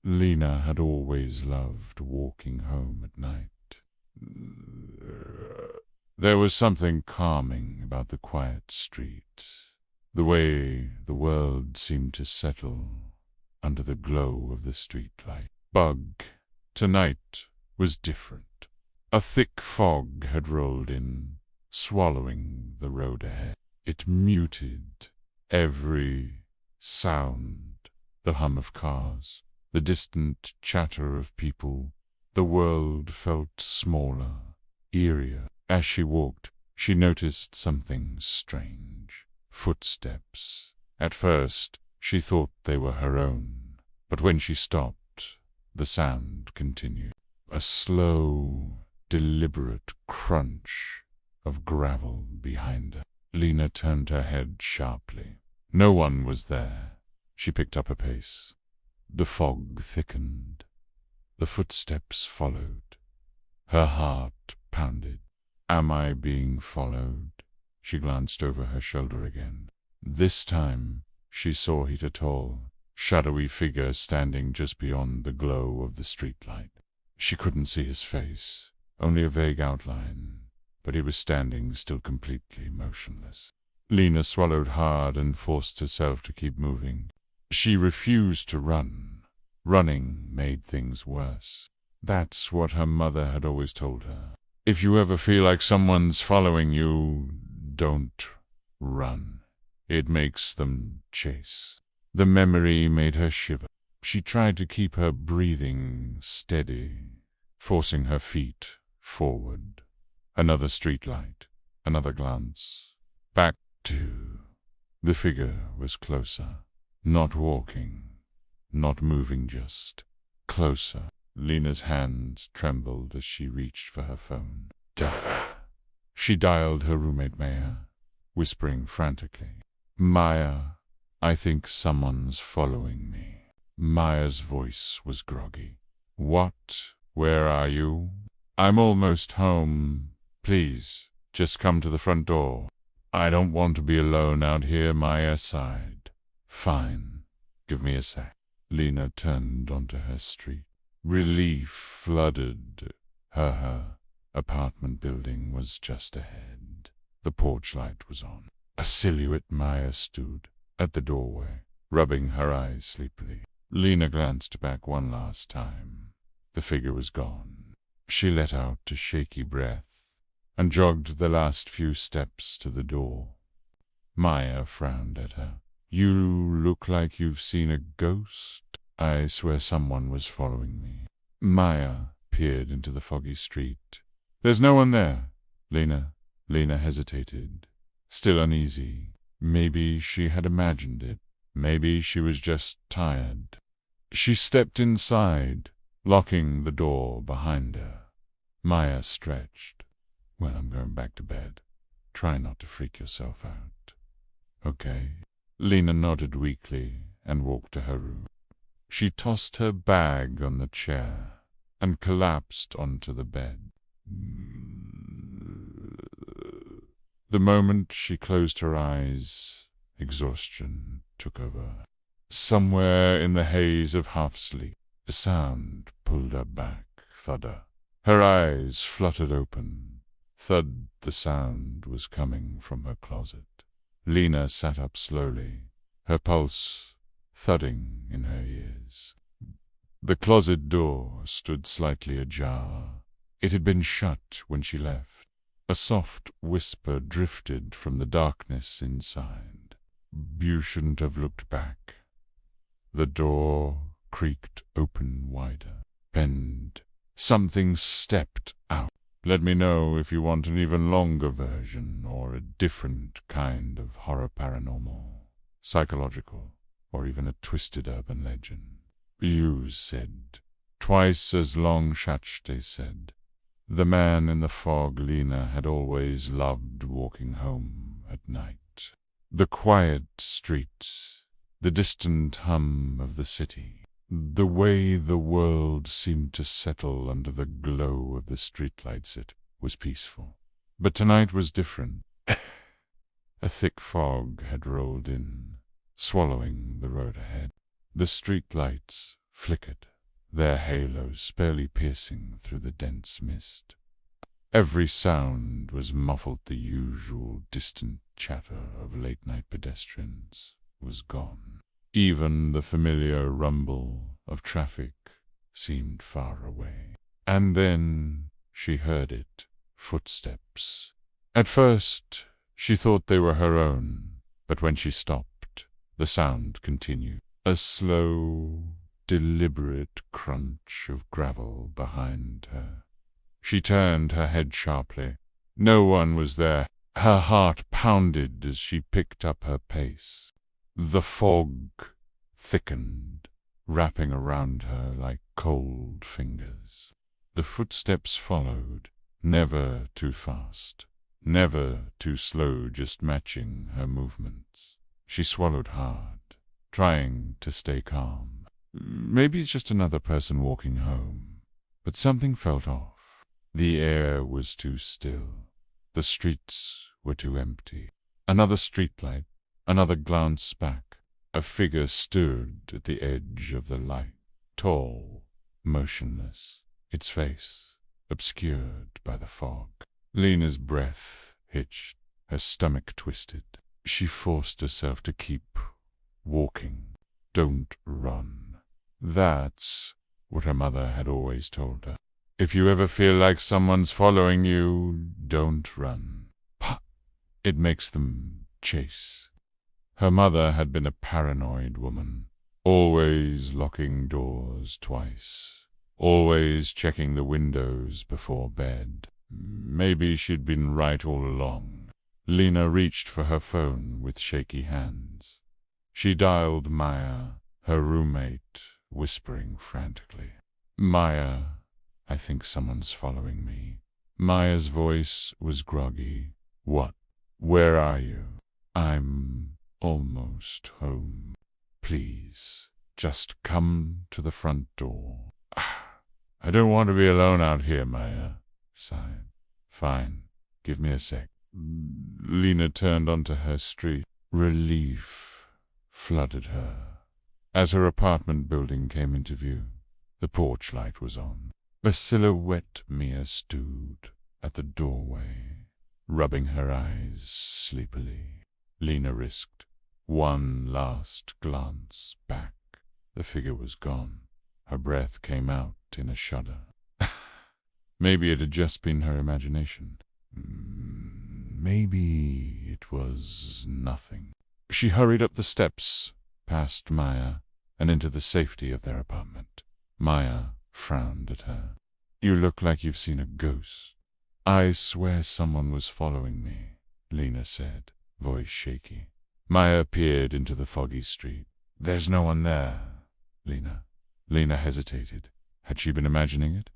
Lena had always loved walking home at night. There was something calming about the quiet street, the way the world seemed to settle under the glow of the streetlight. Bug, tonight, was different. A thick fog had rolled in, swallowing the road ahead. It muted every sound, the hum of cars, the distant chatter of people. The world felt smaller, eerier. As she walked, she noticed something strange. Footsteps. At first, she thought they were her own, but when she stopped, the sound continued. A slow, deliberate crunch of gravel behind her. Lena turned her head sharply. No one was there. She picked up her pace. The fog thickened. The footsteps followed. Her heart pounded. Am I being followed? She glanced over her shoulder again. This time she saw it a tall, shadowy figure standing just beyond the glow of the streetlight. She couldn't see his face, only a vague outline, but he was standing still completely motionless. Lena swallowed hard and forced herself to keep moving. She refused to run. Running made things worse. That's what her mother had always told her. If you ever feel like someone's following you, don't run. It makes them chase. The memory made her shiver. She tried to keep her breathing steady, forcing her feet forward. Another streetlight, another glance. Back to... The figure was closer. Not walking, not moving, just closer. Lena's hands trembled as she reached for her phone. She dialed her roommate Maya, whispering frantically. Maya, I think someone's following me. Maya's voice was groggy. What? Where are you? I'm almost home. Please, just come to the front door. I don't want to be alone out here, Maya sighed. Fine. Give me a sec. Lena turned onto her street. Relief flooded her. Her apartment building was just ahead. The porch light was on. A silhouette Maya stood at the doorway, rubbing her eyes sleepily. Lena glanced back one last time. The figure was gone. She let out a shaky breath and jogged the last few steps to the door. Maya frowned at her. You look like you've seen a ghost. I swear someone was following me. Maya peered into the foggy street. There's no one there. Lena hesitated, still uneasy. Maybe she had imagined it. Maybe she was just tired. She stepped inside, locking the door behind her. Maya stretched. Well, I'm going back to bed. Try not to freak yourself out. Okay. Lena nodded weakly and walked to her room. She tossed her bag on the chair and collapsed onto the bed. The moment she closed her eyes, exhaustion took over. Somewhere in the haze of half-sleep, a sound pulled her back. Thudder. Her eyes fluttered open. Thud. The sound was coming from her closet. Lena sat up slowly, her pulse thudding in her ears. The closet door stood slightly ajar. It had been shut when she left. A soft whisper drifted from the darkness inside. You shouldn't have looked back. The door creaked open wider. Bend. Something stepped out. Let me know if you want an even longer version or a different kind of horror, paranormal, psychological, or even a twisted urban legend. You said. Twice as long, Shachte said. The man in the fog. Lena had always loved walking home at night. The quiet streets, the distant hum of the city, the way the world seemed to settle under the glow of the streetlights. It was peaceful. But tonight was different. A thick fog had rolled in, swallowing the road ahead. The streetlights flickered, their halos barely piercing through the dense mist. Every sound was muffled. The usual distant chatter of late-night pedestrians was gone. Even the familiar rumble of traffic seemed far away. And then she heard it, footsteps. At first, she thought they were her own, but when she stopped, the sound continued. A slow, deliberate crunch of gravel behind her. She turned her head sharply. No one was there. Her heart pounded as she picked up her pace. The fog thickened, wrapping around her like cold fingers. The footsteps followed, never too fast, never too slow, just matching her movements. She swallowed hard, trying to stay calm. Maybe it's just another person walking home, but something felt off. The air was too still. The streets were too empty. Another streetlight, another glance back. A figure stood at the edge of the light, tall, motionless, its face obscured by the fog. Lena's breath hitched, her stomach twisted. She forced herself to keep walking. Don't run. That's what her mother had always told her. If you ever feel like someone's following you, don't run. It makes them chase. Her mother had been a paranoid woman, always locking doors twice, always checking the windows before bed. Maybe she'd been right all along. Lena reached for her phone with shaky hands. She dialed Maya, her roommate, whispering frantically. "Maya, I think someone's following me." Maya's voice was groggy. "What? Where are you?" "I'm almost home. Please, just come to the front door." "I don't want to be alone out here," Maya sighed. "Fine, give me a sec." Lena turned onto her street. Relief flooded her. As her apartment building came into view, the porch light was on. A silhouette Mia stood at the doorway, rubbing her eyes sleepily. Lena risked one last glance back. The figure was gone. Her breath came out in a shudder. Maybe it had just been her imagination. Maybe it was nothing. She hurried up the steps, past Maya, and into the safety of their apartment. Maya frowned at her. "You look like you've seen a ghost." "I swear someone was following me," Lena said, voice shaky. Maya peered into the foggy street. "There's no one there, Lena." Lena hesitated. Had she been imagining it?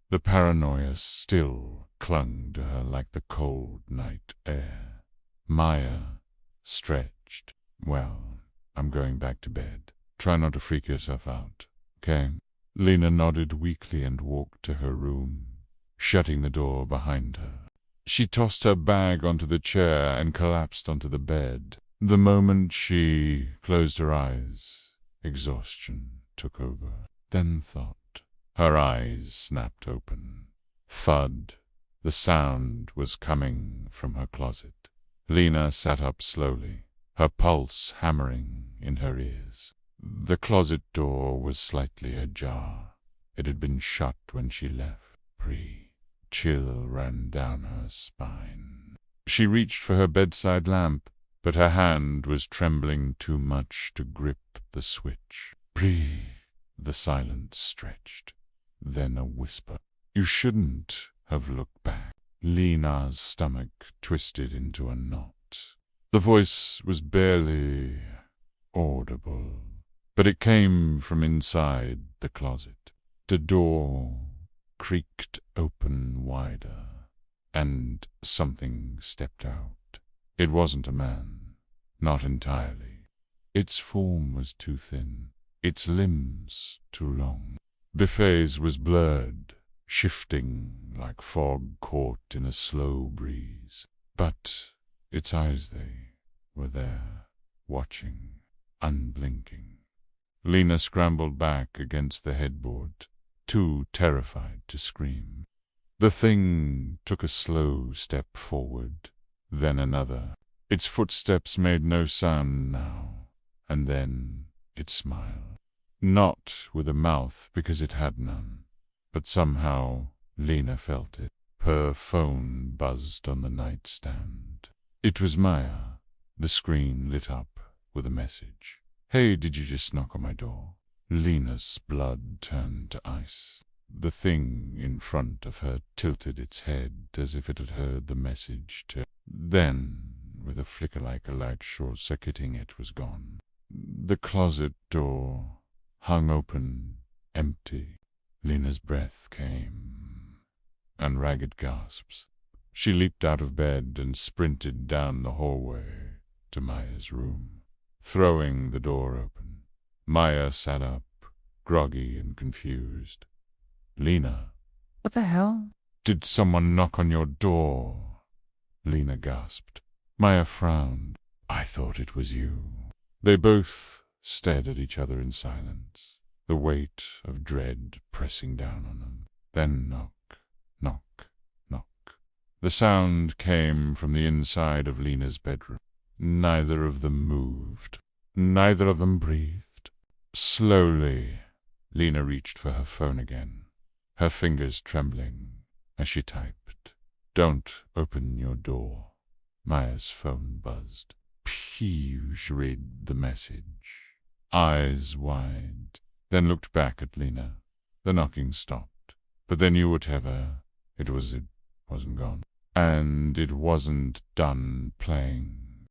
The paranoia still clung to her like the cold night air. Maya stretched. "Well, I'm going back to bed. Try not to freak yourself out, okay?" Lena nodded weakly and walked to her room, shutting the door behind her. She tossed her bag onto the chair and collapsed onto the bed. The moment she closed her eyes, exhaustion took over. Then thought. Her eyes snapped open. Thud. The sound was coming from her closet. Lena sat up slowly, her pulse hammering in her ears. The closet door was slightly ajar. It had been shut when she left. Chill ran down her spine. She reached for her bedside lamp, but her hand was trembling too much to grip the switch. "Breathe." The silence stretched. Then a whisper. "You shouldn't have looked back." Lena's stomach twisted into a knot. The voice was barely audible, but it came from inside the closet. The door creaked open wider, and something stepped out. It wasn't a man, not entirely. Its form was too thin, its limbs too long. The face was blurred, shifting like fog caught in a slow breeze. But its eyes, they were there, watching, unblinking. Lena scrambled back against the headboard, too terrified to scream. The thing took a slow step forward, then another. Its footsteps made no sound now, and then it smiled. Not with a mouth, because it had none, but somehow Lena felt it. Her phone buzzed on the nightstand. It was Maya. The screen lit up with a message. "Hey, did you just knock on my door?" Lena's blood turned to ice. The thing in front of her tilted its head as if it had heard the message too. Then, with a flicker like a light short-circuiting, it was gone. The closet door hung open, empty. Lena's breath came, and ragged gasps. She leaped out of bed and sprinted down the hallway to Maya's room, throwing the door open. Maya sat up, groggy and confused. "Lena." "What the hell?" "Did someone knock on your door?" Lena gasped. Maya frowned. "I thought it was you." They both stared at each other in silence, the weight of dread pressing down on them. Then knock, knock, knock. The sound came from the inside of Lena's bedroom. Neither of them moved. Neither of them breathed. Slowly, Lena reached for her phone again, her fingers trembling as she typed. "Don't open your door." Maya's phone buzzed. Piyush read the message, eyes wide, then looked back at Lena. The knocking stopped, but they knew whatever it wasn't gone. And it wasn't done playing.